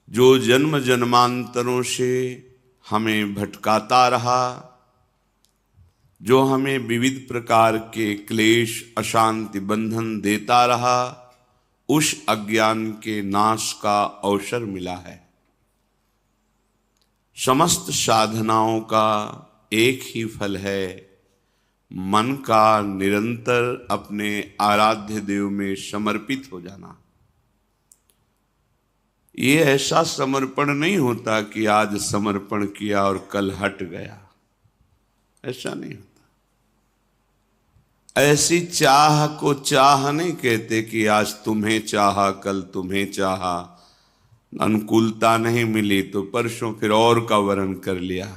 जो जन्म जन्मांतरों से हमें भटकाता रहा, जो हमें विविध प्रकार के क्लेश अशांति बंधन देता रहा, उस अज्ञान के नाश का अवसर मिला है। समस्त साधनाओं का एक ही फल है, मन का निरंतर अपने आराध्य देव में समर्पित हो जाना। ये ऐसा समर्पण नहीं होता कि आज समर्पण किया और कल हट गया, ऐसा नहीं होता। ऐसी चाह को चाह नहीं कहते कि आज तुम्हें चाहा कल तुम्हें चाहा, अनुकूलता नहीं मिली तो परसों फिर और का वर्ण कर लिया।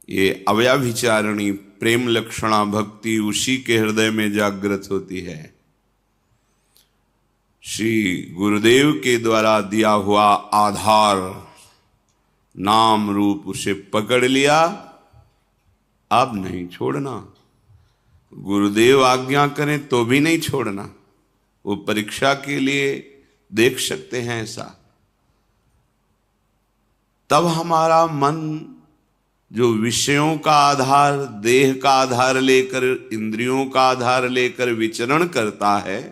ये अव्याभिचारणी प्रेम लक्षणा भक्ति उसी के हृदय में जागृत होती है। श्री गुरुदेव के द्वारा दिया हुआ आधार नाम रूप उसे पकड़ लिया, अब नहीं छोड़ना। गुरुदेव आज्ञा करें तो भी नहीं छोड़ना। वो परीक्षा के लिए देख सकते हैं ऐसा। तब हमारा मन जो विषयों का आधार, देह का आधार लेकर, इंद्रियों का आधार लेकर विचरण करता है,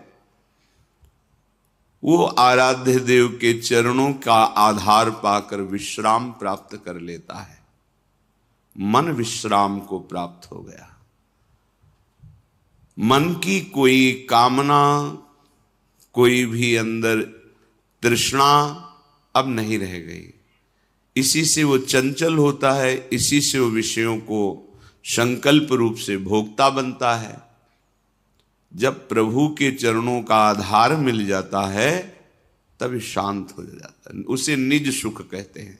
वो आराध्य देव के चरणों का आधार पाकर विश्राम प्राप्त कर लेता है। मन विश्राम को प्राप्त हो गया। मन की कोई कामना, कोई भी अंदर तृष्णा अब नहीं रह गई। इसी से वो चंचल होता है, इसी से वो विषयों को संकल्प रूप से भोगता बनता है। जब प्रभु के चरणों का आधार मिल जाता है तब शांत हो जाता है। उसे निज सुख कहते हैं।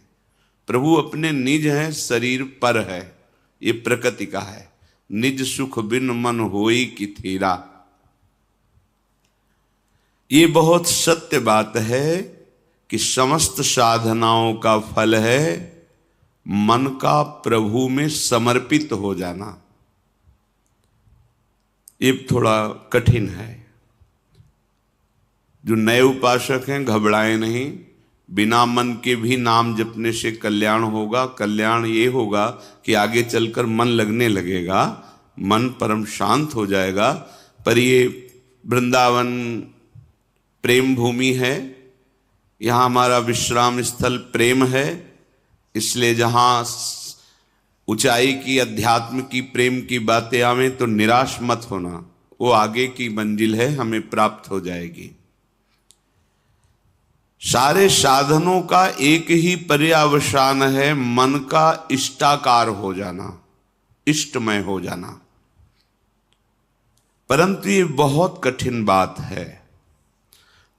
प्रभु अपने निज हैं, शरीर पर है, ये प्रकृति का है। निज सुख बिन मन होई कि थीरा। ये बहुत सत्य बात है कि समस्त साधनाओं का फल है मन का प्रभु में समर्पित हो जाना। ये थोड़ा कठिन है। जो नए उपासक हैं घबराएं नहीं। बिना मन के भी नाम जपने से कल्याण होगा। कल्याण ये होगा कि आगे चलकर मन लगने लगेगा, मन परम शांत हो जाएगा। पर ये वृंदावन प्रेम भूमि है, यहाँ हमारा विश्राम स्थल प्रेम है। इसलिए जहाँ ऊंचाई की, अध्यात्म की, प्रेम की बातें आवे तो निराश मत होना। वो आगे की मंजिल है, हमें प्राप्त हो जाएगी। सारे साधनों का एक ही पर्यावसान है, मन का इष्टाकार हो जाना, इष्टमय हो जाना। परंतु ये बहुत कठिन बात है।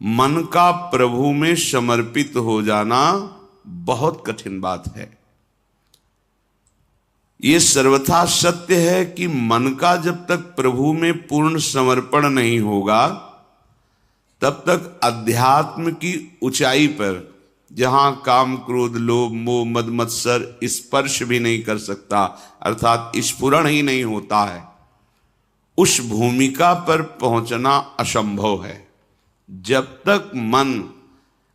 मन का प्रभु में समर्पित हो जाना बहुत कठिन बात है। ये सर्वथा सत्य है कि मन का जब तक प्रभु में पूर्ण समर्पण नहीं होगा तब तक अध्यात्म की ऊंचाई पर, जहां काम क्रोध लोभ मोह मद मत्सर स्पर्श भी नहीं कर सकता, अर्थात स्फुरण ही नहीं होता है, उस भूमिका पर पहुंचना असंभव है जब तक मन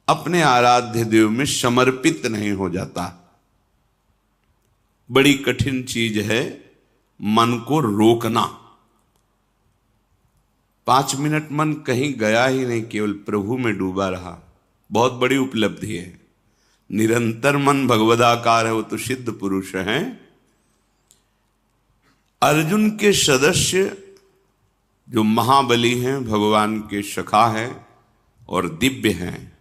अपने आराध्य देव में समर्पित नहीं हो जाता। बड़ी कठिन चीज है मन को रोकना। 5 मिनट मन कहीं गया ही नहीं, केवल प्रभु में डूबा रहा, बहुत बड़ी उपलब्धि है। निरंतर मन भगवदाकार है, वो तो सिद्ध पुरुष हैं। अर्जुन के सदस्य जो महाबली हैं, भगवान के सखा हैं और दिव्य हैं,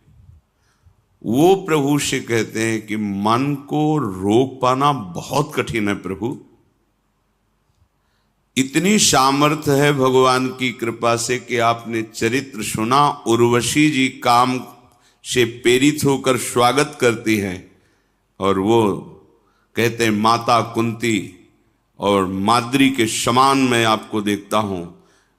वो प्रभु से कहते हैं कि मन को रोक पाना बहुत कठिन है प्रभु। इतनी सामर्थ्य है भगवान की कृपा से कि आपने चरित्र सुना, उर्वशी जी काम से प्रेरित होकर स्वागत करती हैं और वो कहते हैं माता कुंती और माद्री के समान मैं आपको देखता हूं।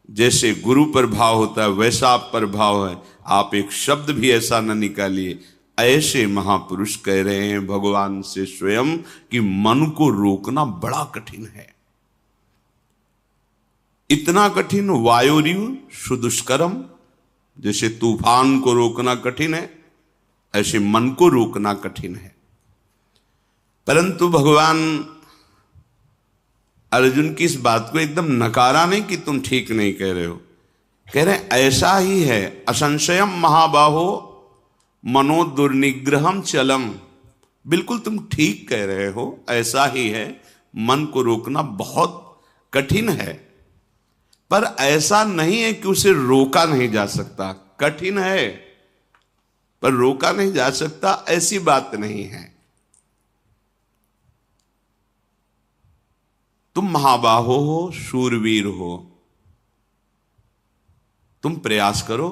जैसे गुरु पर भाव होता है वैसा आप पर भाव है, आप एक शब्द भी ऐसा न निकालिए। ऐसे महापुरुष कह रहे हैं भगवान से स्वयं कि मन को रोकना बड़ा कठिन है। इतना कठिन, वायुरिव सुदुष्करम, जैसे तूफान को रोकना कठिन है, ऐसे मन को रोकना कठिन है। परंतु भगवान अर्जुन की इस बात को एकदम नकारा नहीं कि तुम ठीक नहीं कह रहे हो, कह रहे ऐसा ही है। असंशयम महाबाहो मनो दुर्निग्रहम चलम, बिल्कुल तुम ठीक कह रहे हो, ऐसा ही है। मन को रोकना बहुत कठिन है, पर ऐसा नहीं है कि उसे रोका नहीं जा सकता। कठिन है पर रोका नहीं जा सकता, ऐसी बात नहीं है। तुम महाबाहो हो, शूरवीर हो, तुम प्रयास करो,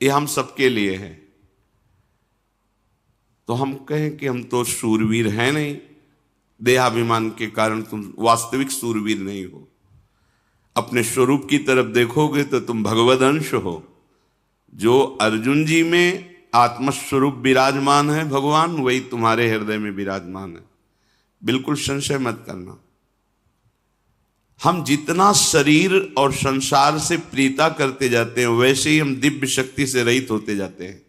ये हम सबके लिए है। तो हम कहें कि हम तो शूरवीर हैं नहीं, देहाभिमान के कारण तुम वास्तविक शूरवीर नहीं हो। अपने स्वरूप की तरफ देखोगे तो तुम भगवद अंश हो। जो अर्जुन जी में आत्मस्वरूप विराजमान है भगवान, वही तुम्हारे हृदय में विराजमान है, बिल्कुल संशय मत करना। हम जितना शरीर और संसार से प्रीता करते जाते हैं, वैसे ही हम दिव्य शक्ति से रहित होते जाते हैं।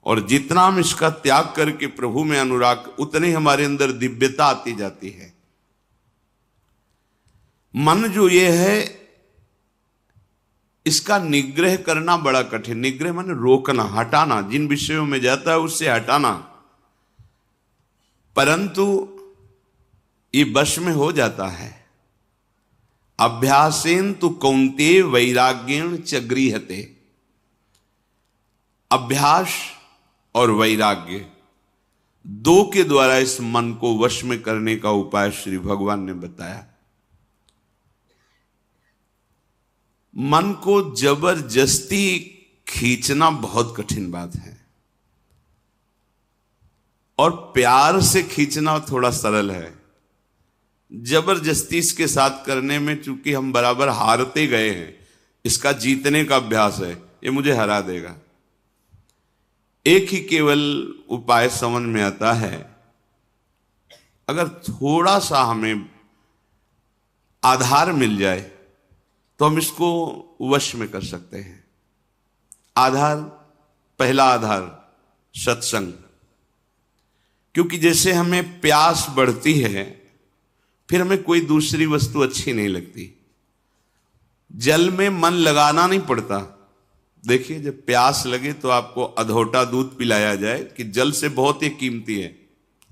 और जितना हम इसका त्याग करके प्रभु में अनुराग, उतने हमारे अंदर दिव्यता आती जाती है। मन जो ये है, इसका निग्रह करना बड़ा कठिन। निग्रह माने रोकना, हटाना, जिन विषयों में जाता है उससे हटाना। परंतु ये वश में हो जाता है। अभ्यासेन तु कौन्तेय वैराग्येण च गृह्यते। अभ्यास और वैराग्य दो के द्वारा इस मन को वश में करने का उपाय श्री भगवान ने बताया। मन को जबरदस्ती खींचना बहुत कठिन बात है, और प्यार से खींचना थोड़ा सरल है। जबरदस्ती इसके साथ करने में चूंकि हम बराबर हारते गए हैं, इसका जीतने का अभ्यास है, ये मुझे हरा देगा। एक ही केवल उपाय समझ में आता है, अगर थोड़ा सा हमें आधार मिल जाए तो हम इसको वश में कर सकते हैं। आधार, पहला आधार सत्संग। क्योंकि जैसे हमें प्यास बढ़ती है, फिर हमें कोई दूसरी वस्तु अच्छी नहीं लगती। जल में मन लगाना नहीं पड़ता। देखिए, जब प्यास लगे तो आपको अधोटा दूध पिलाया जाए कि जल से बहुत ही कीमती है,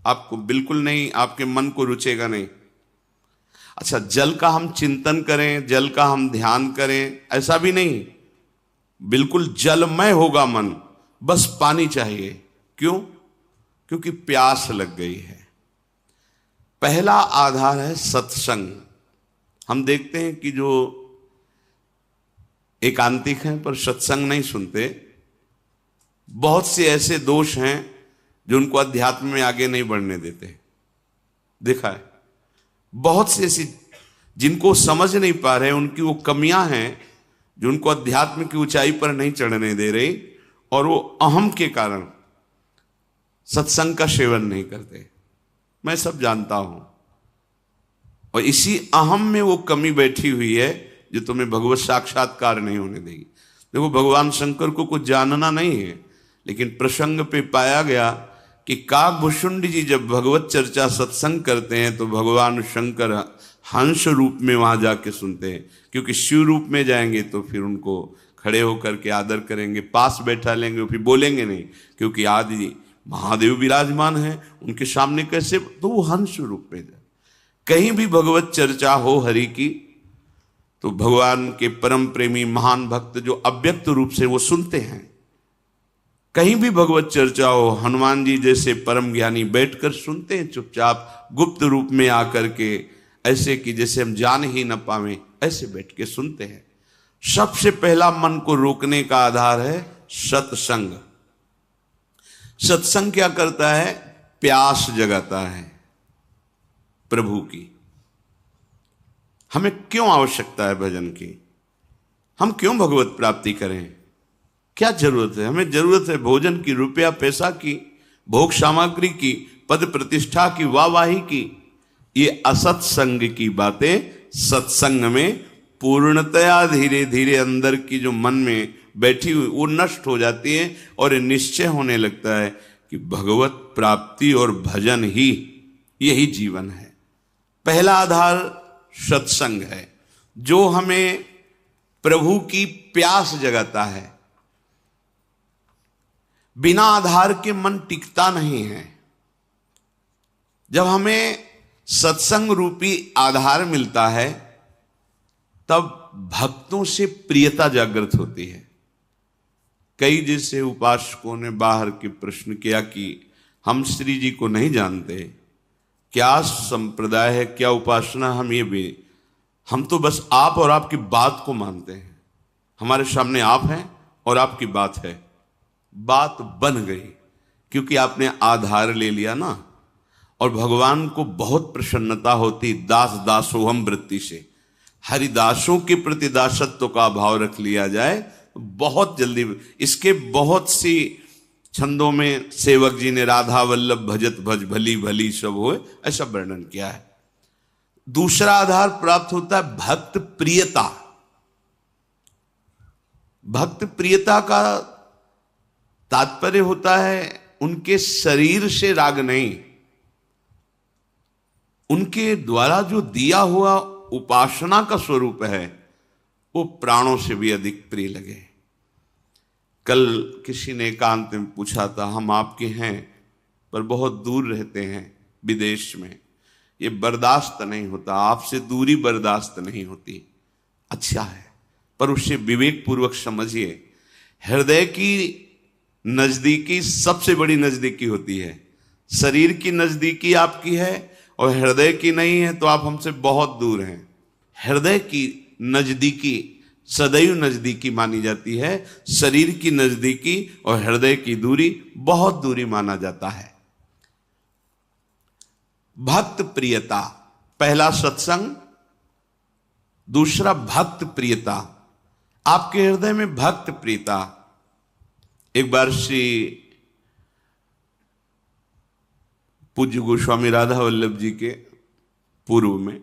आपको बिल्कुल नहीं, आपके मन को रुचेगा नहीं। अच्छा, जल का हम चिंतन करें, जल का हम ध्यान करें, ऐसा भी नहीं, बिल्कुल जलमय होगा मन, बस पानी चाहिए। क्यों? क्योंकि प्यास लग गई है। पहला आधार है सत्संग। हम देखते हैं कि जो एकांतिक हैं पर सत्संग नहीं सुनते, बहुत से ऐसे दोष हैं जो उनको अध्यात्म में आगे नहीं बढ़ने देते। देखा है, बहुत से ऐसी जिनको समझ नहीं पा रहे, उनकी वो कमियां हैं जो उनको अध्यात्म की ऊंचाई पर नहीं चढ़ने दे रही, और वो अहम के कारण सत्संग का सेवन नहीं करते। मैं सब जानता हूं, और इसी अहम में वो कमी बैठी हुई है जो तुम्हें भगवत साक्षात्कार नहीं होने देगी। देखो, भगवान शंकर को कुछ जानना नहीं है, लेकिन प्रसंग पे पाया गया कि काकभूषुंड जी जब भगवत चर्चा सत्संग करते हैं तो भगवान शंकर हंस रूप में वहां जाके सुनते हैं। क्योंकि शिव रूप में जाएंगे तो फिर उनको खड़े होकर के आदर करेंगे, पास बैठा लेंगे, फिर बोलेंगे नहीं, क्योंकि आदि महादेव विराजमान है, उनके सामने कैसे, तो वो हंस रूप में जाए। कहीं भी भगवत चर्चा हो हरि की, तो भगवान के परम प्रेमी महान भक्त जो अव्यक्त रूप से वो सुनते हैं। कहीं भी भगवत चर्चा हो, हनुमान जी जैसे परम ज्ञानी बैठकर सुनते हैं चुपचाप, गुप्त रूप में आकर के, ऐसे कि जैसे हम जान ही न पावें, ऐसे बैठ के सुनते हैं। सबसे पहला मन को रोकने का आधार है सत्संग। सत्संग क्या करता है? प्यास जगाता है प्रभु की। हमें क्यों आवश्यकता है भजन की? हम क्यों भगवत प्राप्ति करें? क्या जरूरत है? हमें जरूरत है भोजन की, रुपया पैसा की, भोग सामग्री की, पद प्रतिष्ठा की, वाहवाही की। ये असत्संग की बातें सत्संग में पूर्णतया धीरे धीरे अंदर की जो मन में बैठी हुई वो नष्ट हो जाती है और निश्चय होने लगता है कि भगवत प्राप्ति और भजन ही यही जीवन है। पहला आधार सत्संग है जो हमें प्रभु की प्यास जगाता है। बिना आधार के मन टिकता नहीं है। जब हमें सत्संग रूपी आधार मिलता है तब भक्तों से प्रियता जागृत होती है। कई जैसे उपासकों ने बाहर के प्रश्न किया कि हम श्री जी को नहीं जानते, क्या संप्रदाय है, क्या उपासना, हम तो बस आप और आपकी बात को मानते हैं। हमारे सामने आप हैं और आपकी बात है, बात बन गई क्योंकि आपने आधार ले लिया ना। और भगवान को बहुत प्रसन्नता होती दास दासोहम वृत्ति से। हरिदासों के प्रति दासत्व का भाव रख लिया जाए बहुत जल्दी। इसके बहुत सी छंदों में सेवक जी ने राधा वल्लभ भजत भज भली भली सब होए ऐसा वर्णन किया है। दूसरा आधार प्राप्त होता है भक्त प्रियता। भक्त प्रियता का तात्पर्य होता है उनके शरीर से राग नहीं, उनके द्वारा जो दिया हुआ उपासना का स्वरूप है वो प्राणों से भी अधिक प्रिय लगे। कल किसी ने एकांत में पूछा था, हम आपके हैं पर बहुत दूर रहते हैं विदेश में, ये बर्दाश्त नहीं होता, आपसे दूरी बर्दाश्त नहीं होती। अच्छा है पर उसे विवेक पूर्वक समझिए। हृदय की नजदीकी सबसे बड़ी नजदीकी होती है। शरीर की नजदीकी आपकी है और हृदय की नहीं है तो आप हमसे बहुत दूर हैं। हृदय की नजदीकी सदैव नजदीकी मानी जाती है, शरीर की नजदीकी और हृदय की दूरी बहुत दूरी माना जाता है। भक्त प्रियता, पहला सत्संग, दूसरा भक्त प्रियता। आपके हृदय में भक्त प्रियता। एक बार श्री पूज्य गोस्वामी राधा वल्लभ जी के पूर्व में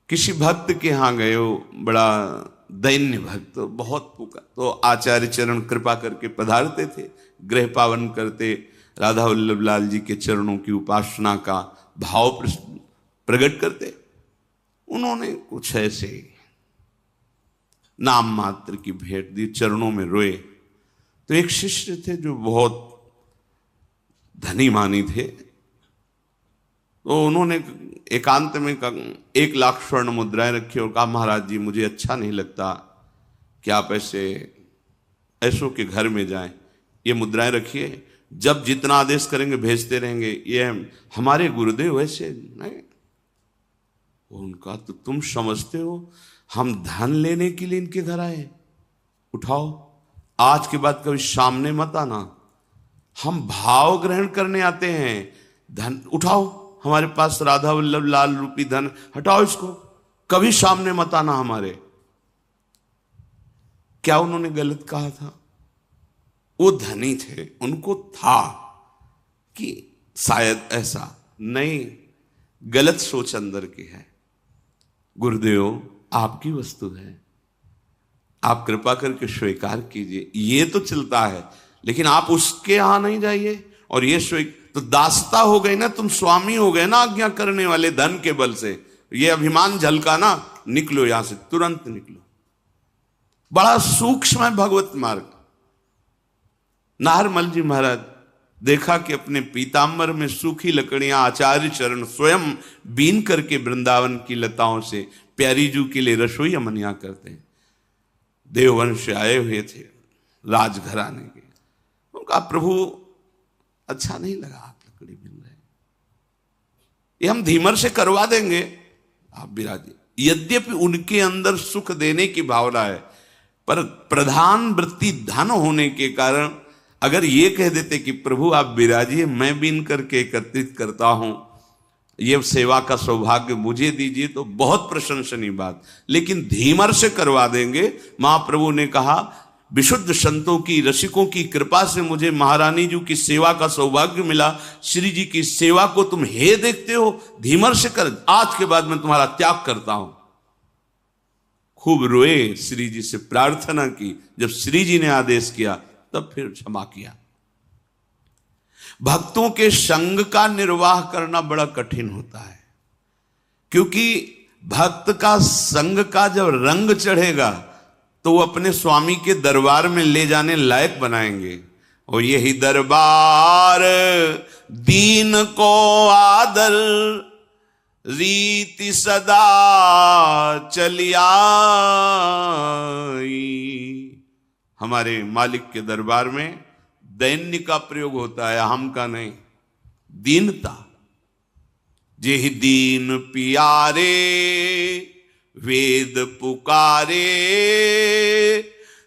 किसी भक्त के यहां गए, हो बड़ा दैन्य भक्त, बहुत पुकार, तो आचार्य चरण कृपा करके पधारते थे, गृह पावन करते, राधा वल्लभ लाल जी के चरणों की उपासना का भाव प्रकट करते। उन्होंने कुछ ऐसे नाम मात्र की भेंट दी, चरणों में रोए। तो एक शिष्य थे जो बहुत धनी मानी थे, तो उन्होंने एकांत में 1 लाख स्वर्ण मुद्राएं रखी और कहा, महाराज जी मुझे अच्छा नहीं लगता कि आप ऐसों के घर में जाएं, ये मुद्राएं रखिए, जब जितना आदेश करेंगे भेजते रहेंगे, ये हमारे गुरुदेव ऐसे नहीं। उनका तो तुम समझते हो हम धन लेने के लिए इनके घर आए, उठाओ, आज के बाद कभी सामने मत आना, हम भाव ग्रहण करने आते हैं, धन उठाओ, हमारे पास राधा वल्लभ लाल रूपी धन, हटाओ इसको, कभी सामने मत आना हमारे। क्या उन्होंने गलत कहा था? वो धनी थे, उनको था कि शायद ऐसा नहीं, गलत सोच अंदर की है। गुरुदेव आपकी वस्तु है, आप कृपा करके स्वीकार कीजिए, ये तो चलता है, लेकिन आप उसके यहां नहीं जाइए। और ये तो दासता हो गई ना, तुम स्वामी हो गए ना आज्ञा करने वाले, धन के बल से ये अभिमान झलका ना, निकलो यहां से, तुरंत निकलो। बड़ा सूक्ष्म है भगवत मार्ग। नाहरमल जी महाराज देखा कि अपने पीताम्बर में सूखी लकड़ियां आचार्य चरण स्वयं बीन करके वृंदावन की लताओं से प्यारी जू के लिए रसोई अमनिया करते हैं। देववंश से आए हुए थे राजघराने के। उनका प्रभु अच्छा नहीं लगा आप लकड़ी बिन रहे, ये हम धीमर से करवा देंगे, आप विराजिए। यद्यपि उनके अंदर सुख देने की भावना है, पर प्रधान वृत्ति धन होने के कारण अगर ये कह देते कि प्रभु आप विराजिए, मैं बीन करके एकत्रित करता हूं, ये सेवा का सौभाग्य मुझे दीजिए, तो बहुत प्रशंसनीय बात। लेकिन धीमर से करवा देंगे। महाप्रभु ने कहा, विशुद्ध संतों की, रसिकों की कृपा से मुझे महारानी जी की सेवा का सौभाग्य मिला, श्री जी की सेवा को तुम हे देखते हो, धीमर से कर, आज के बाद मैं तुम्हारा त्याग करता हूं। खूब रोए, श्री जी से प्रार्थना की। जब श्री जी ने आदेश किया तब फिर क्षमा किया। भक्तों के संग का निर्वाह करना बड़ा कठिन होता है, क्योंकि भक्त का संग का जब रंग चढ़ेगा तो वो अपने स्वामी के दरबार में ले जाने लायक बनाएंगे। और यही दरबार दीन को आदर रीति सदा चलिया। हमारे मालिक के दरबार में दैन्य का प्रयोग होता है, अहम का नहीं, दीनता। जेहि दीन पियारे वेद पुकारे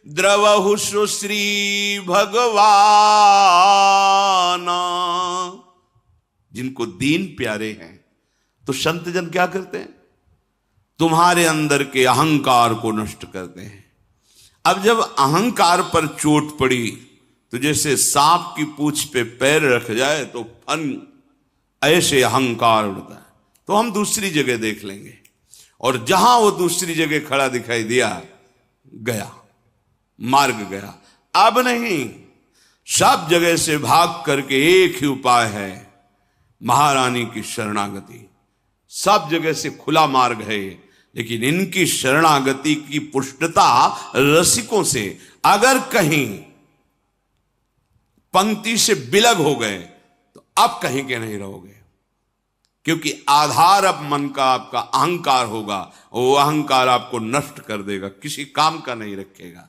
द्रवहु श्री भगवान। जिनको दीन प्यारे हैं तो संत जन क्या करते हैं? तुम्हारे अंदर के अहंकार को नष्ट करते हैं। अब जब अहंकार पर चोट पड़ी तो जैसे सांप की पूंछ पे पैर रख जाए तो फन ऐसे अहंकार उड़ता है। तो हम दूसरी जगह देख लेंगे, और जहां वो दूसरी जगह खड़ा दिखाई दिया, गया मार्ग गया। अब नहीं, सब जगह से भाग करके एक ही उपाय है, महारानी की शरणागति। सब जगह से खुला मार्ग है, लेकिन इनकी शरणागति की पुष्टता रसिकों से। अगर कहीं पंक्ति से बिलग हो गए तो अब कहीं के नहीं रहोगे, क्योंकि आधार अब मन का आपका अहंकार होगा, वो अहंकार आपको नष्ट कर देगा, किसी काम का नहीं रखेगा।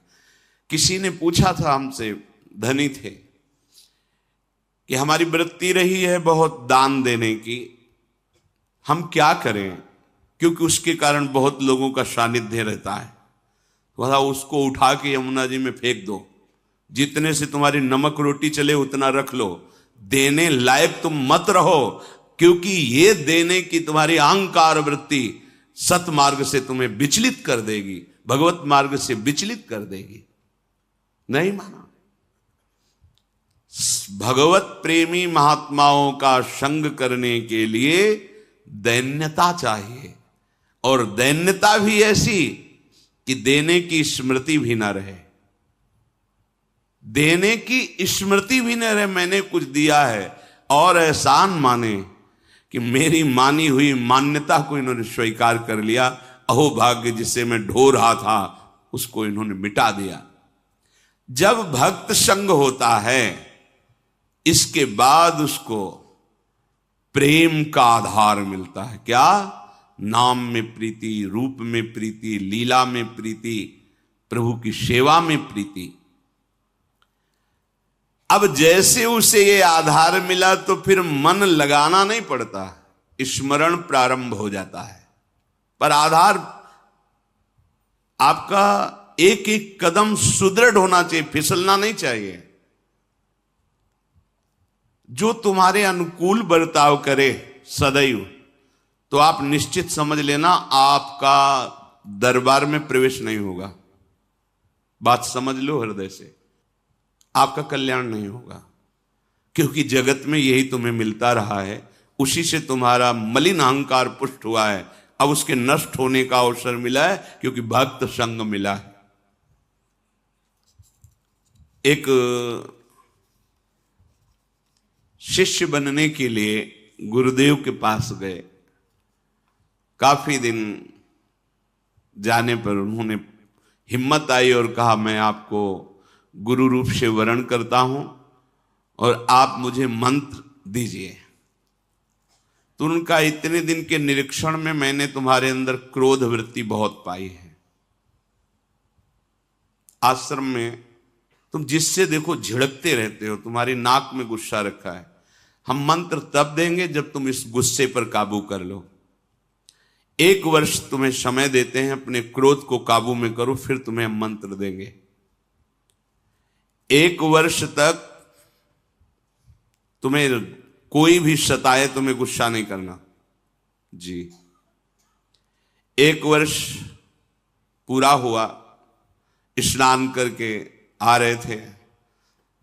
किसी ने पूछा था हमसे, धनी थे, कि हमारी वृत्ति रही है बहुत दान देने की, हम क्या करें, क्योंकि उसके कारण बहुत लोगों का सानिध्य रहता है। वह उसको उठा के यमुना जी में फेंक दो, जितने से तुम्हारी नमक रोटी चले उतना रख लो, देने लायक तुम मत रहो, क्योंकि ये देने की तुम्हारी अहंकार वृत्ति सतमार्ग से तुम्हें विचलित कर देगी, भगवत मार्ग से विचलित कर देगी। नहीं माना। भगवत प्रेमी महात्माओं का संग करने के लिए दैन्यता चाहिए, और दैन्यता भी ऐसी कि देने की स्मृति भी ना रहे। देने की स्मृति भी न रहे, मैंने कुछ दिया है, और एहसान माने कि मेरी मानी हुई मान्यता को इन्होंने स्वीकार कर लिया। अहो भाग्य, जिसे मैं ढो रहा था उसको इन्होंने मिटा दिया। जब भक्त संग होता है, इसके बाद उसको प्रेम का आधार मिलता है। क्या? नाम में प्रीति, रूप में प्रीति, लीला में प्रीति, प्रभु की सेवा में प्रीति। अब जैसे उसे ये आधार मिला तो फिर मन लगाना नहीं पड़ता, स्मरण प्रारंभ हो जाता है। पर आधार आपका एक एक कदम सुदृढ़ होना चाहिए, फिसलना नहीं चाहिए। जो तुम्हारे अनुकूल बर्ताव करे सदैव, तो आप निश्चित समझ लेना आपका दरबार में प्रवेश नहीं होगा। बात समझ लो हृदय से, आपका कल्याण नहीं होगा, क्योंकि जगत में यही तुम्हें मिलता रहा है, उसी से तुम्हारा मलिन अहंकार पुष्ट हुआ है। अब उसके नष्ट होने का अवसर मिला है, क्योंकि भक्त संग मिला है। एक शिष्य बनने के लिए गुरुदेव के पास गए। काफी दिन जाने पर उन्होंने हिम्मत आई और कहा, मैं आपको गुरु रूप से वरण करता हूं और आप मुझे मंत्र दीजिए। तो उनका, इतने दिन के निरीक्षण में मैंने तुम्हारे अंदर क्रोध वृत्ति बहुत पाई है। आश्रम में तुम जिससे देखो झिड़कते रहते हो, तुम्हारी नाक में गुस्सा रखा है। हम मंत्र तब देंगे जब तुम इस गुस्से पर काबू कर लो। 1 वर्ष तुम्हें समय देते हैं, अपने क्रोध को काबू में करो, फिर तुम्हें हम मंत्र देंगे। 1 वर्ष तक तुम्हें कोई भी सताए, तुम्हें गुस्सा नहीं करना जी। 1 वर्ष पूरा हुआ, स्नान करके आ रहे थे,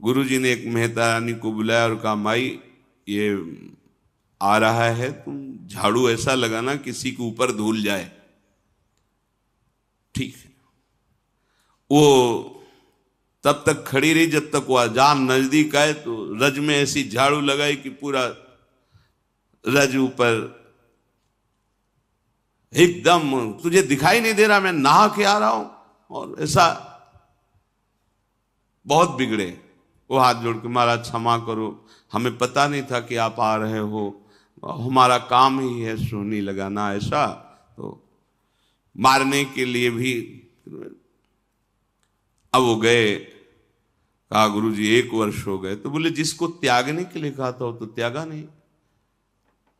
गुरुजी ने एक मेहता रानी को बुलाया और कहा, माई ये आ रहा है, तुम झाड़ू ऐसा लगाना किसी के ऊपर धूल जाए। ठीक, वो तब तक खड़ी रही जब तक वो अजान नजदीक आए, तो रज में ऐसी झाड़ू लगाई कि पूरा रज ऊपर एकदम, तुझे दिखाई नहीं दे रहा मैं नहा के आ रहा हूं। और ऐसा बहुत बिगड़े। वो हाथ जोड़ के महाराज क्षमा करो, हमें पता नहीं था कि आप आ रहे हो, हमारा काम ही है सोनी लगाना। ऐसा तो मारने के लिए भी। अब वो गए, कहा गुरुजी 1 वर्ष हो गए। तो बोले जिसको त्यागने के लिए कहा था वो तो त्यागा नहीं।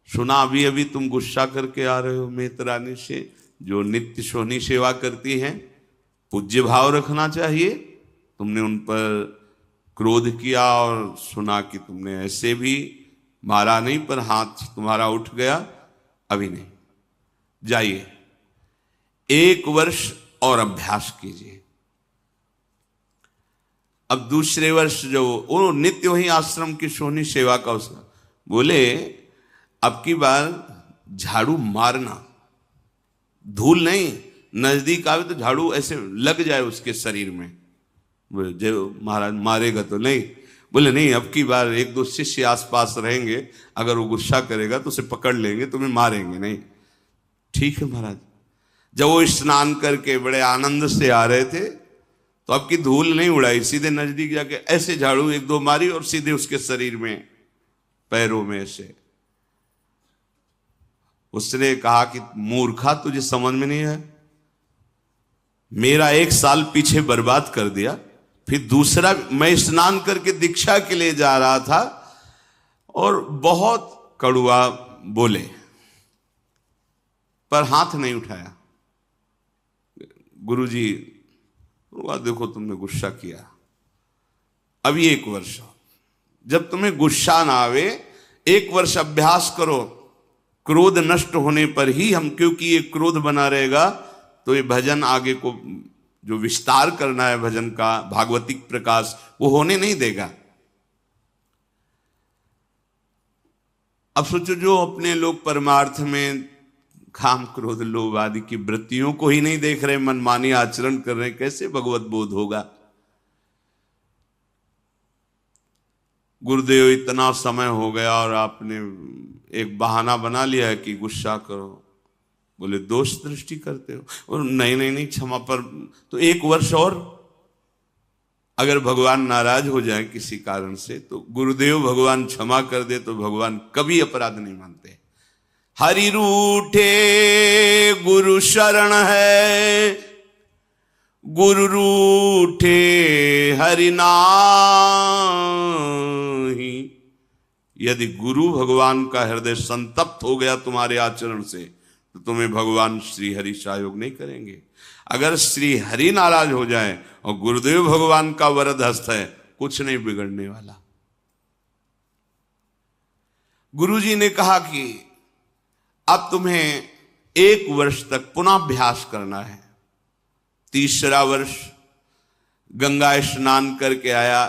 सुना अभी अभी तुम गुस्सा करके आ रहे हो मेतरानी से, जो नित्य सोनी सेवा करती हैं, पूज्य भाव रखना चाहिए। तुमने उन पर क्रोध किया और सुना कि तुमने ऐसे भी मारा नहीं, पर हाथ तुम्हारा उठ गया, अभी नहीं, जाइए 1 वर्ष और अभ्यास कीजिए। अब दूसरे वर्ष जो वो नित्य वही आश्रम की सोनी सेवा का उसका, बोले अब की बार झाड़ू मारना, धूल नहीं, नजदीक आवे तो झाड़ू ऐसे लग जाए उसके शरीर में। बोले जो महाराज मारेगा तो नहीं। बोले नहीं, अब की बार 1-2 शिष्य आसपास रहेंगे, अगर वो गुस्सा करेगा तो उसे पकड़ लेंगे, तुम्हें मारेंगे नहीं। ठीक है महाराज। जब वो स्नान करके बड़े आनंद से आ रहे थे, तो अब की धूल नहीं उड़ाई, सीधे नजदीक जाके ऐसे झाड़ू 1-2 मारी और सीधे उसके शरीर में, पैरों में ऐसे। उसने कहा कि मूर्खा, तुझे समझ में नहीं है, मेरा 1 साल पीछे बर्बाद कर दिया, फिर दूसरा मैं स्नान करके दीक्षा के लिए जा रहा था और बहुत कड़ुआ बोले, पर हाथ नहीं उठाया। गुरुजी देखो तुमने गुस्सा किया, अभी 1 वर्ष, जब तुम्हें गुस्सा ना आवे 1 वर्ष अभ्यास करो, क्रोध नष्ट होने पर ही हम, क्योंकि ये क्रोध बना रहेगा तो ये भजन आगे को जो विस्तार करना है भजन का, भागवतिक प्रकाश, वो होने नहीं देगा। अब सोचो जो अपने लोग परमार्थ में काम क्रोध लोभ आदि की वृत्तियों को ही नहीं देख रहे, मनमानी आचरण कर रहे, कैसे भगवत बोध होगा। गुरुदेव इतना समय हो गया और आपने एक बहाना बना लिया है कि गुस्सा करो। बोले दोष दृष्टि करते हो, और नहीं क्षमा पर, तो 1 वर्ष और अगर भगवान नाराज हो जाए किसी कारण से, तो गुरुदेव भगवान क्षमा कर दे तो भगवान कभी अपराध नहीं मानते। हरि रूठे गुरु शरण है, गुरु रूठे हरि नाहि। यदि गुरु भगवान का हृदय संतप्त हो गया तुम्हारे आचरण से, तो तुम्हें भगवान श्री हरि सहयोग नहीं करेंगे। अगर श्री हरि नाराज हो जाए और गुरुदेव भगवान का वरद हस्त है, कुछ नहीं बिगड़ने वाला। गुरुजी ने कहा कि अब तुम्हें 1 वर्ष तक पुनः अभ्यास करना है। 3रा वर्ष गंगा स्नान करके आया।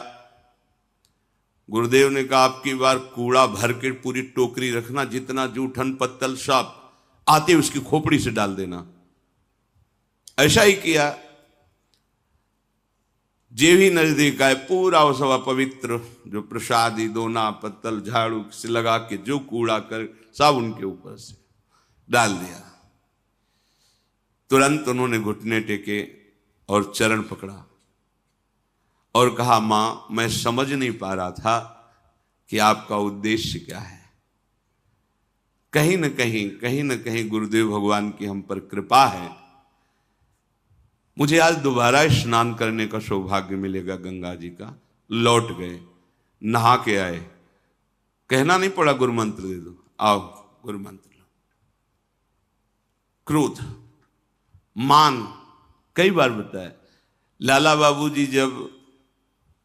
गुरुदेव ने कहा आपकी बार कूड़ा भर के पूरी टोकरी रखना, जितना जूठन पत्तल सब आते उसकी खोपड़ी से डाल देना। ऐसा ही किया। जे भी नजदीक आए पूरा वो सब पवित्र जो प्रसादी दोना पत्तल झाड़ू से लगा के जो कूड़ा कर सब उनके ऊपर से डाल दिया। तुरंत उन्होंने घुटने टेके और चरण पकड़ा और कहा मां, मैं समझ नहीं पा रहा था कि आपका उद्देश्य क्या है। कहीं न कहीं गुरुदेव भगवान की हम पर कृपा है। मुझे आज दोबारा स्नान करने का सौभाग्य मिलेगा गंगा जी का। लौट गए, नहा के आए, कहना नहीं पड़ा गुरु मंत्र दे दो, आओ गुरु मंत्र लो। क्रोध मान कई बार बताया। लाला बाबू जी जब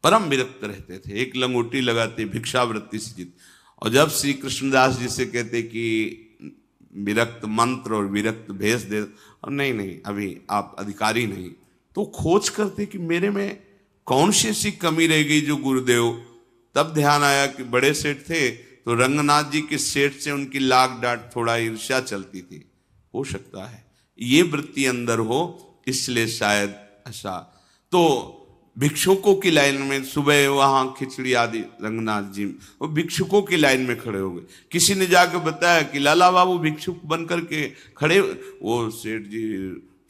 परम विरक्त रहते थे, एक लंगोटी लगाते, भिक्षावृत्ति से जीत, और जब श्री कृष्णदास जी से कहते कि विरक्त मंत्र और विरक्त भेष दे, और नहीं अभी आप अधिकारी नहीं, तो खोज करते कि मेरे में कौन सी ऐसी कमी रह गई जो गुरुदेव। तब ध्यान आया कि बड़े सेठ थे तो रंगनाथ जी के सेठ से उनकी लाग डांट थोड़ा ईर्ष्या चलती थी, हो सकता है ये वृत्ति अंदर हो, इसलिए शायद ऐसा। तो भिक्षुकों की लाइन में सुबह वहां खिचड़ी आदि रंगनाथ जी वो भिक्षुकों की लाइन में खड़े हो गए। किसी ने जाकर बताया कि लाला बाबू भिक्षुक बन करके खड़े, वो सेठ जी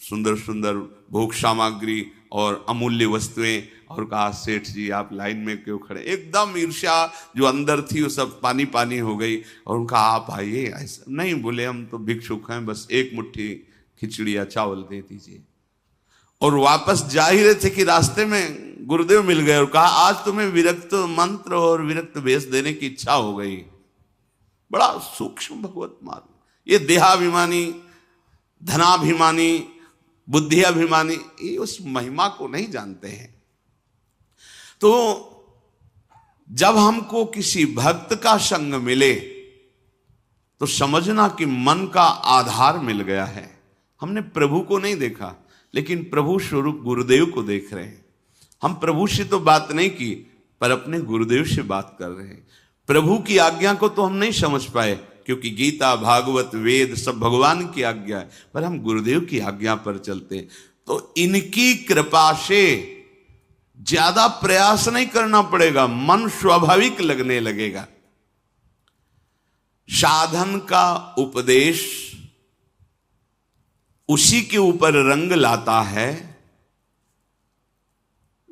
सुंदर सुंदर भोग सामग्री और अमूल्य वस्तुएं, और कहा सेठ जी आप लाइन में क्यों खड़े। एकदम ईर्ष्या जो अंदर थी वो सब पानी पानी हो गई, और उनका आप आइए। ऐसा नहीं, बोले हम तो भिक्षुक हैं, बस एक मुट्ठी खिचड़ी या चावल दे दीजिए। और वापस जा ही रहे थे कि रास्ते में गुरुदेव मिल गए और कहा आज तुम्हें विरक्त मंत्र और विरक्त वेश देने की इच्छा हो गई। बड़ा सूक्ष्म भगवत मार्ग। ये देहाभिमानी, धनाभिमानी, बुद्धियाभिमानी ये उस महिमा को नहीं जानते हैं। तो जब हमको किसी भक्त का संग मिले तो समझना कि मन का आधार मिल गया है। हमने प्रभु को नहीं देखा, लेकिन प्रभु स्वरूप गुरुदेव को देख रहे हैं। हम प्रभु से तो बात नहीं की, पर अपने गुरुदेव से बात कर रहे हैं। प्रभु की आज्ञा को तो हम नहीं समझ पाए, क्योंकि गीता, भागवत, वेद सब भगवान की आज्ञा है, पर हम गुरुदेव की आज्ञा पर चलते हैं। तो इनकी कृपा से ज्यादा प्रयास नहीं करना पड़ेगा, मन स्वाभाविक लगने लगेगा। साधन का उपदेश उसी के ऊपर रंग लाता है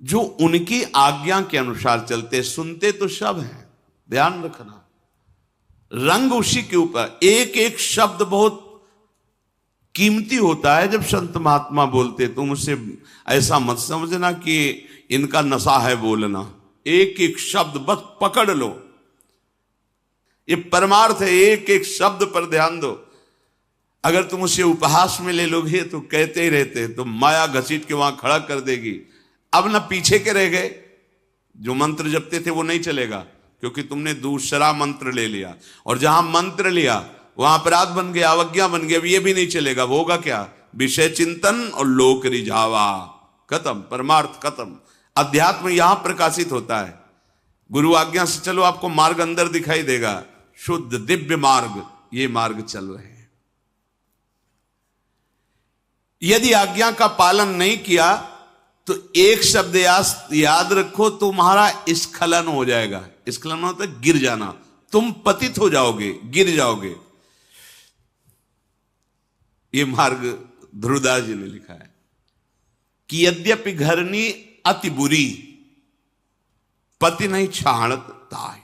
जो उनकी आज्ञा के अनुसार चलते। सुनते तो सब हैं, ध्यान रखना, रंग उसी के ऊपर। एक एक शब्द बहुत कीमती होता है। जब संत महात्मा बोलते तुम उसे ऐसा मत समझना कि इनका नशा है बोलना। एक एक शब्द बस पकड़ लो, ये परमार्थ है। एक एक शब्द पर ध्यान दो। अगर तुम उसे उपहास में ले लोगे तो कहते ही रहते, तो माया घसीट के वहां खड़ा कर देगी। अब ना पीछे के रह गए, जो मंत्र जपते थे वो नहीं चलेगा, क्योंकि तुमने दूसरा मंत्र ले लिया, और जहां मंत्र लिया वहां अपराध बन गया, अवज्ञा बन गया। अब ये भी नहीं चलेगा। वो होगा क्या? विषय चिंतन और लोक रिझावा, खत्म, परमार्थ खत्म। अध्यात्म यहां प्रकाशित होता है। गुरु आज्ञा से चलो, आपको मार्ग अंदर दिखाई देगा, शुद्ध दिव्य मार्ग, ये मार्ग चल रहे हैं। यदि आज्ञा का पालन नहीं किया तो एक शब्द याद रखो, तुम्हारा स्खलन हो जाएगा। स्खलन होता है गिर जाना, तुम पतित हो जाओगे, गिर जाओगे। ये मार्ग ध्रुवदास जी ने लिखा है कि यद्यपि घरनी अति बुरी, पति नहीं छाणत ताय,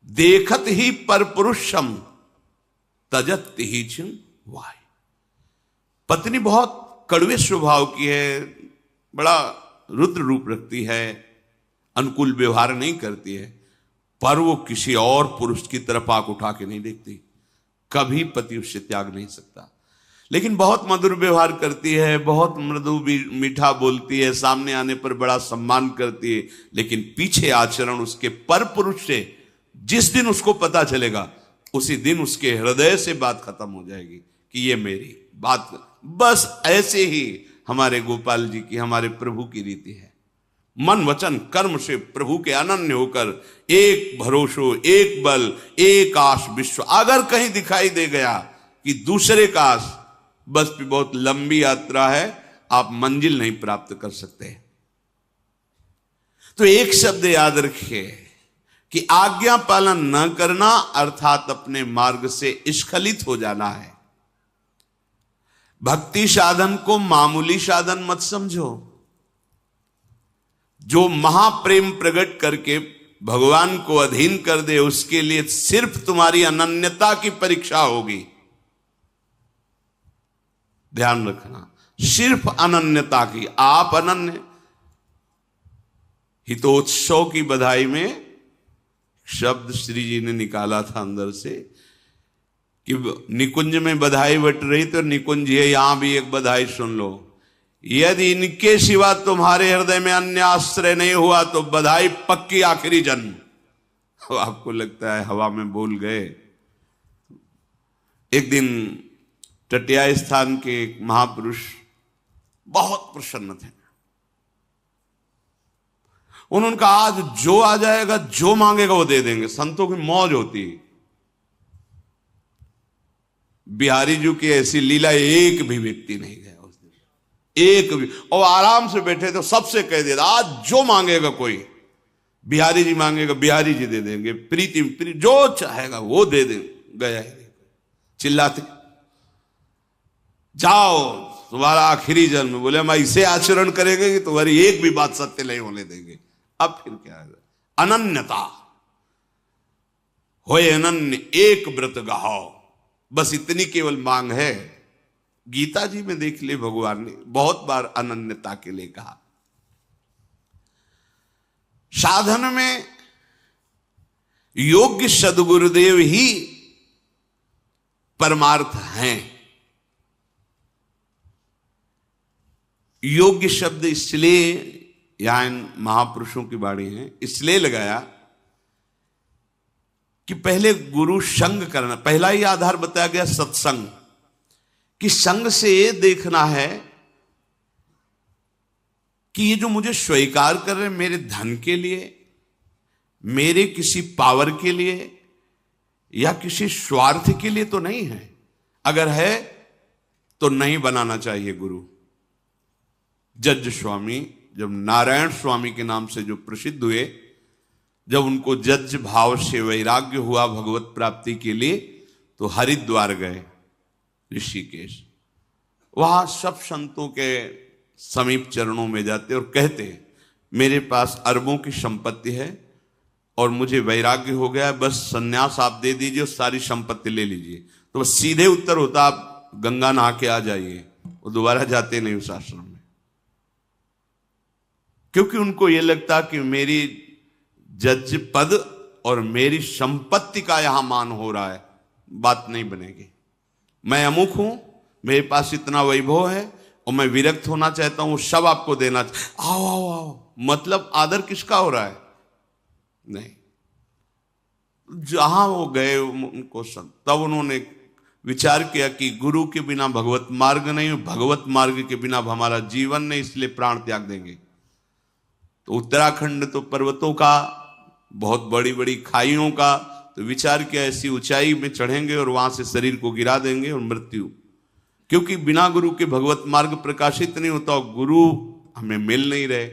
देखत ही पर पुरुषम तजत ही छिन वाय। पत्नी बहुत कड़वे स्वभाव की है, बड़ा रुद्र रूप रखती है, अनुकूल व्यवहार नहीं करती है, पर वो किसी और पुरुष की तरफ आंख उठा के नहीं देखती। कभी पति उससे त्याग नहीं सकता। लेकिन बहुत मधुर व्यवहार करती है, बहुत मृदु मीठा बोलती है, सामने आने पर बड़ा सम्मान करती है, लेकिन पीछे आचरण उसके पर पुरुष से जिस दिन उसको पता चलेगा, उसी दिन उसके हृदय से बात खत्म हो जाएगी कि ये मेरी बात। बस ऐसे ही हमारे गोपाल जी की, हमारे प्रभु की रीति है। मन वचन कर्म से प्रभु के अनन्य होकर एक भरोसो, एक बल, एक आस विश्व। अगर कहीं दिखाई दे गया कि दूसरे का आस, बस भी बहुत लंबी यात्रा है, आप मंजिल नहीं प्राप्त कर सकते। तो एक शब्द याद रखिए कि आज्ञा पालन न करना अर्थात अपने मार्ग से स्खलित हो जाना है। भक्ति साधन को मामूली साधन मत समझो। जो महाप्रेम प्रकट करके भगवान को अधीन कर दे, उसके लिए सिर्फ तुम्हारी अनन्यता की परीक्षा होगी। ध्यान रखना, सिर्फ अनन्यता की। आप अनन्य। हितोत्सव की बधाई में शब्द श्री जी ने निकाला था अंदर से कि निकुंज में बधाई बट रही तो निकुंज है, यहां भी एक बधाई सुन लो। यदि इनके सिवा तुम्हारे हृदय में अन्य आश्रय नहीं हुआ तो बधाई पक्की आखिरी जन्म। तो आपको लगता है हवा में बोल गए। एक दिन टटिया स्थान के एक महापुरुष बहुत प्रसन्न थे। उन्होंने कहा आज जो आ जाएगा, जो मांगेगा वो दे देंगे। संतों की मौज होती है। बिहारी जी की ऐसी लीला एक भी व्यक्ति नहीं गया उस दिन, एक भी। और आराम से बैठे तो सबसे कह दिया आज जो मांगेगा कोई, बिहारी जी मांगेगा बिहारी जी दे देंगे, प्रीति जो चाहेगा वो दे देंगे। गया ही नहीं, चिल्लाते जाओ तुम्हारा आखिरी जन्म। बोले हम ऐसे आचरण करेंगे कि तुम्हारी एक भी बात सत्य नहीं होने देंगे। अब फिर क्या है? अनन्यता होए अनन्य एक व्रत गाहो, बस इतनी केवल मांग है। गीता जी में देख ले भगवान ने बहुत बार अनन्यता के लिए कहा। साधन में योग्य सद्गुरुदेव ही परमार्थ हैं। योग्य शब्द इसलिए यहां महापुरुषों की वाणी है इसलिए लगाया कि पहले गुरु संग करना, पहला ही आधार बताया गया सत्संग, कि संग से ये देखना है कि ये जो मुझे स्वीकार कर रहे हैं मेरे धन के लिए, मेरे किसी पावर के लिए या किसी स्वार्थ के लिए तो नहीं है। अगर है तो नहीं बनाना चाहिए गुरु। जज स्वामी जब नारायण स्वामी के नाम से जो प्रसिद्ध हुए, जब उनको जज भाव से वैराग्य हुआ भगवत प्राप्ति के लिए, तो हरिद्वार गए, ऋषिकेश। वहां सब संतों के समीप चरणों में जाते और कहते मेरे पास अरबों की संपत्ति है और मुझे वैराग्य हो गया, बस सन्यास आप दे दीजिए और सारी संपत्ति ले लीजिए। तो बस सीधे उत्तर होता आप गंगा नहा के आ जाइए। वो दोबारा जाते नहीं उस आश्रम में, क्योंकि उनको यह लगता कि मेरी जज पद और मेरी संपत्ति का यहां मान हो रहा है, बात नहीं बनेगी। मैं अमुक हूं, मेरे पास इतना वैभव है और मैं विरक्त होना चाहता हूं, वो सब आपको देना। आओ आओ आओ, मतलब आदर किसका हो रहा है? नहीं। जहां वो गए उनको तब उन्होंने विचार किया कि गुरु के बिना भगवत मार्ग नहीं, भगवत मार्ग के बिना हमारा जीवन नहीं, इसलिए प्राण त्याग देंगे। तो उत्तराखंड तो पर्वतों का, बहुत बड़ी बड़ी खाइयों का, तो विचार किया ऐसी ऊंचाई में चढ़ेंगे और वहां से शरीर को गिरा देंगे और मृत्यु। क्योंकि बिना गुरु के भगवत मार्ग प्रकाशित नहीं होता और गुरु हमें मिल नहीं रहे।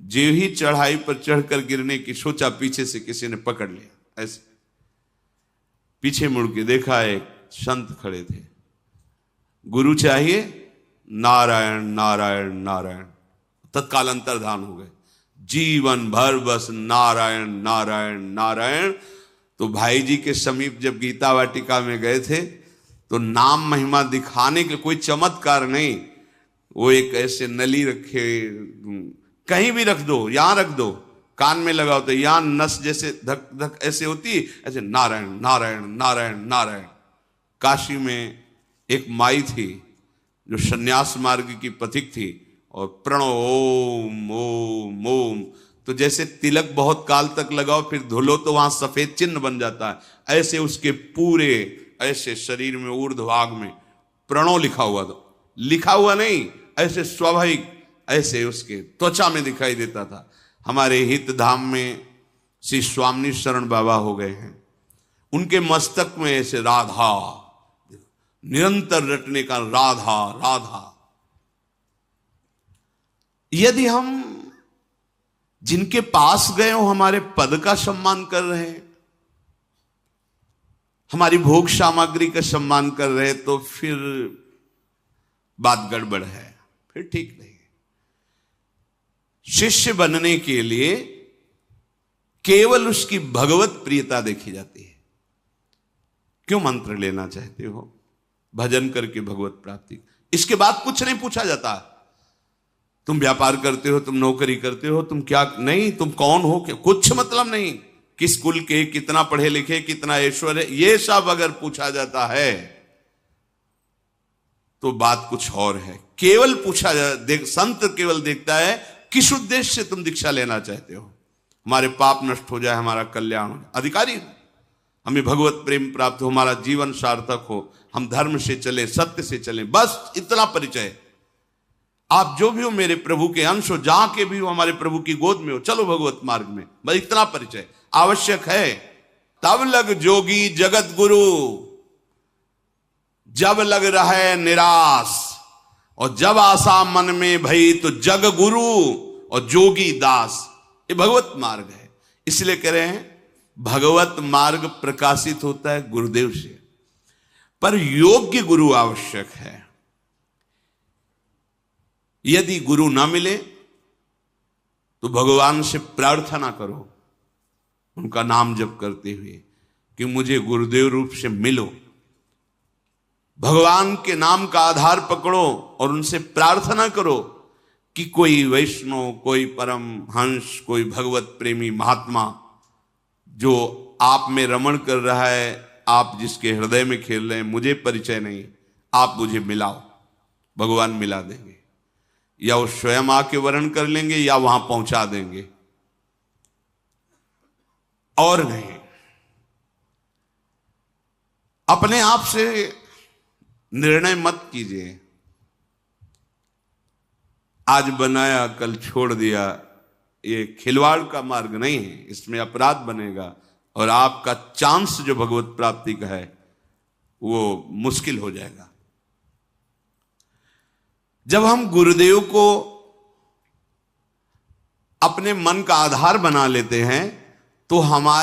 जो ही चढ़ाई पर चढ़कर गिरने की सोचा, पीछे से किसी ने पकड़ लिया। ऐसे पीछे मुड़ के देखा, एक संत खड़े थे। गुरु चाहिए, नारायण नारायण नारायण, तत्काल अंतर्धान हो गए। जीवन भर बस नारायण नारायण नारायण। तो भाई जी के समीप जब गीता वाटिका में गए थे तो नाम महिमा दिखाने के कोई चमत्कार नहीं, वो एक ऐसे नली रखे, कहीं भी रख दो, यहां रख दो, कान में लगाओ तो यहां नस जैसे धक धक ऐसे होती, ऐसे नारायण नारायण नारायण नारायण। काशी में एक माई थी जो सन्यास मार्ग की पथिक थी, और प्रणो ओम ओम ओम, तो जैसे तिलक बहुत काल तक लगाओ फिर धुलो तो वहां सफेद चिन्ह बन जाता है, ऐसे उसके पूरे ऐसे शरीर में ऊर्ध्व भाग में प्रणो लिखा हुआ था। लिखा हुआ नहीं, ऐसे स्वाभाविक ऐसे उसके त्वचा में दिखाई देता था। हमारे हित धाम में श्री स्वामी शरण बाबा हो गए हैं, उनके मस्तक में ऐसे राधा निरंतर रटने का, राधा राधा। यदि हम जिनके पास गए हो हमारे पद का सम्मान कर रहे हैं, हमारी भोग सामग्री का सम्मान कर रहे हैं, तो फिर बात गड़बड़ है, फिर ठीक नहीं। शिष्य बनने के लिए केवल उसकी भगवत प्रियता देखी जाती है। क्यों मंत्र लेना चाहते हो? भजन करके भगवत प्राप्ति, इसके बाद कुछ नहीं पूछा जाता। तुम व्यापार करते हो, तुम नौकरी करते हो, तुम क्या नहीं, तुम कौन हो, क्या, कुछ मतलब नहीं। किस कुल के, कितना पढ़े लिखे, कितना ऐश्वर्य, ये सब अगर पूछा जाता है तो बात कुछ और है। केवल पूछा संत केवल देखता है किस उद्देश्य से तुम दीक्षा लेना चाहते हो। हमारे पाप नष्ट हो जाए, हमारा कल्याण हो जाए, अधिकारी हो, हमें भगवत प्रेम प्राप्त हो, हमारा जीवन सार्थक हो, हम धर्म से चले, सत्य से चले, बस इतना परिचय। आप जो भी हो मेरे प्रभु के अंश हो, जहां के भी हो हमारे प्रभु की गोद में हो, चलो भगवत मार्ग में, बस इतना परिचय आवश्यक है। तब लग जोगी जगत गुरु, जब लग रहा है निराश। और जब आशा मन में भई तो जग गुरु और जोगी दास, ये भगवत मार्ग है। इसलिए कह रहे हैं भगवत मार्ग प्रकाशित होता है गुरुदेव से, पर योग्य गुरु आवश्यक है। यदि गुरु ना मिले तो भगवान से प्रार्थना करो, उनका नाम जप करते हुए कि मुझे गुरुदेव रूप से मिलो। भगवान के नाम का आधार पकड़ो और उनसे प्रार्थना करो कि कोई वैष्णव, कोई परम हंस, कोई भगवत प्रेमी महात्मा जो आप में रमण कर रहा है, आप जिसके हृदय में खेल रहे हैं, मुझे परिचय नहीं, आप मुझे मिलाओ। भगवान मिला देंगे, या वो स्वयं आके वर्ण कर लेंगे या वहां पहुंचा देंगे, और नहीं। अपने आप से निर्णय मत कीजिए, आज बनाया कल छोड़ दिया, ये खिलवाड़ का मार्ग नहीं है, इसमें अपराध बनेगा और आपका चांस जो भगवत प्राप्ति का है वो मुश्किल हो जाएगा। जब हम गुरुदेव को अपने मन का आधार बना लेते हैं तो हमारे